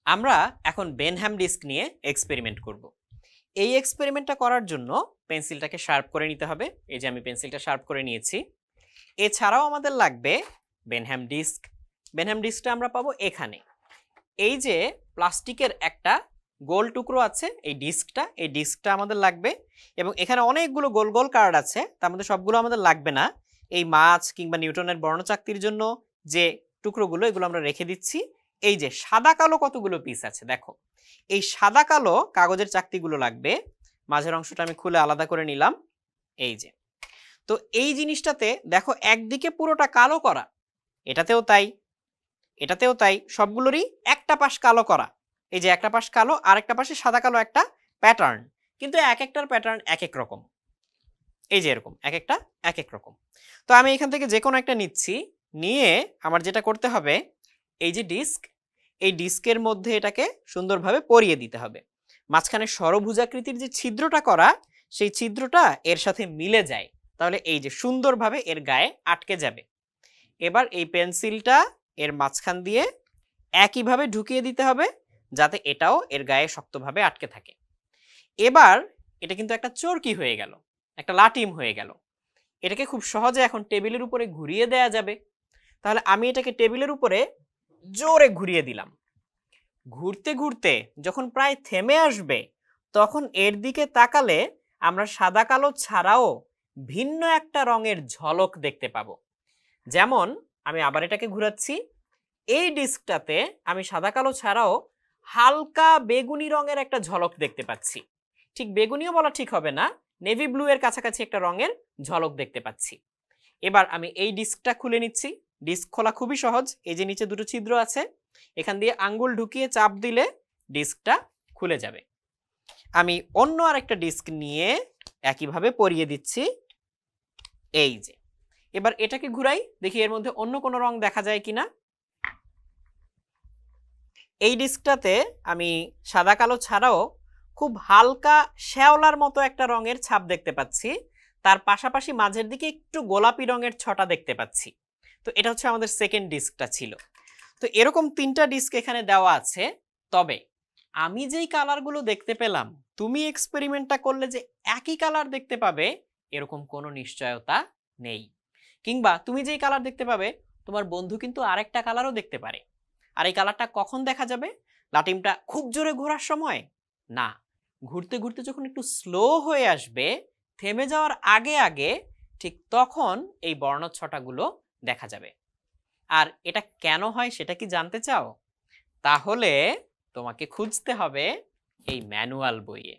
আমরা এখন বেনহ্যাম ডিস্ক নিয়ে এক্সপেরিমেন্ট করব। এই এক্সপেরিমেন্টটা করার জন্য পেন্সিলটাকে শার্প করে নিতে হবে। এই যে আমি পেন্সিলটা শার্প করে নিয়েছি। এছাড়াও আমাদের লাগবে বেনহ্যাম ডিস্ক। বেনহ্যাম ডিস্কটা আমরা পাবো এখানে। এই যে প্লাস্টিকের একটা গোল টুকরো আছে, এই ডিস্কটা আমাদের লাগবে। এবং এখানে অনেকগুলো গোল গোল কার্ড আছে, তার মধ্যে সবগুলো আমাদের লাগবে না। এই মাছ কিংবা নিউটনের বর্ণচাক্তির জন্য যে টুকরোগুলো, এগুলো আমরা রেখে দিচ্ছি। এই যে সাদা কালো কতগুলো পিস আছে দেখো, এই সাদা কালো কাগজের চাকতিগুলো লাগবে। মাঝের অংশটা আমি খুলে আলাদা করে নিলাম। এই যে, তো এই জিনিসটাতে দেখো একদিকে পুরোটা কালো করা, এটাতেও তাই, এটাতেও তাই, সবগুলোরই একটা পাশ কালো করা। এই যে একটা পাশ কালো, আর একটা পাশে সাদা কালো একটা প্যাটার্ন, কিন্তু এক একটার প্যাটার্ন এক এক রকম। এই যে এরকম এক একটা এক এক রকম। তো আমি এখান থেকে যে কোনো একটা নিচ্ছি, নিয়ে আমার যেটা করতে হবে, এই যে ডিস্ক, এই ডিস্কের মধ্যে এটাকে সুন্দরভাবে পরিয়ে দিতে হবে। মাঝখানে ষড়ভুজাকৃতির যে ছিদ্রটা করা, সেই ছিদ্রটা এর সাথে মিলে যায়, তাহলে এই যে সুন্দরভাবে এর গায়ে আটকে যাবে। এবার এই পেন্সিলটা এর মাঝখান দিয়ে একইভাবে ঢুকিয়ে দিতে হবে, যাতে এটাও এর গায়ে শক্তভাবে আটকে থাকে। এবার এটা কিন্তু একটা চরকি হয়ে গেল, একটা লাটিম হয়ে গেল। এটাকে খুব সহজে এখন টেবিলের উপরে ঘুরিয়ে দেয়া যাবে। তাহলে আমি এটাকে টেবিলের উপরে জোরে ঘুরিয়ে দিলাম। ঘুরতে ঘুরতে যখন প্রায় থেমে আসবে, তখন এর দিকে তাকালে আমরা সাদা কালো ছাড়াও ভিন্ন একটা রঙের ঝলক দেখতে পাবো। যেমন আমি আবার এটাকে ঘুরাচ্ছি, এই ডিস্কটাতে আমি সাদা কালো ছাড়াও হালকা বেগুনি রঙের একটা ঝলক দেখতে পাচ্ছি। ঠিক বেগুনিও বলা ঠিক হবে না, নেভি ব্লু এর কাছাকাছি একটা রঙের ঝলক দেখতে পাচ্ছি। এবার আমি এই ডিস্কটা খুলে নিচ্ছি। ডিস্ক খোলা খুবই সহজ। এই যে নিচে দুটো ছিদ্র আছে, এখান দিয়ে আঙ্গুল ঢুকিয়ে চাপ দিলে ডিস্কটা খুলে যাবে। আমি অন্য আরেকটা ডিস্ক নিয়ে একইভাবে পরিয়ে দিচ্ছি। এই যে, এবার এটাকে ঘুরাই, দেখি এর মধ্যে অন্য কোনো রং দেখা যায় কিনা। এই ডিস্কটাতে আমি সাদা কালো ছাড়াও খুব হালকা শ্যাওলার মতো একটা রঙের ছাপ দেখতে পাচ্ছি। তার পাশাপাশি মাঝের দিকে একটু গোলাপি রঙের ছটা দেখতে পাচ্ছি। তো এটা হচ্ছে আমাদের সেকেন্ড ডিস্কটা ছিল। তো এরকম তিনটা ডিস্ক এখানে দেওয়া আছে। তবে আমি যেই কালারগুলো দেখতে পেলাম, তুমি এক্সপেরিমেন্টটা করলে যে একই কালার দেখতে পাবে এরকম কোনো নিশ্চয়তা নেই। কিংবা তুমি যেই কালার দেখতে পাবে, তোমার বন্ধু কিন্তু আরেকটা কালারও দেখতে পারে। আর এই কালারটা কখন দেখা যাবে? লাটিমটা খুব জোরে ঘোরার সময় না, ঘুরতে ঘুরতে যখন একটু স্লো হয়ে আসবে, থেমে যাওয়ার আগে আগে, ঠিক তখন এই বর্ণচ্ছটাগুলো দেখা যাবে। আর এটা কেন হয় সেটা কি জানতে চাও? তাহলে তোমাকে খুঁজতে হবে এই ম্যানুয়াল বইয়ে।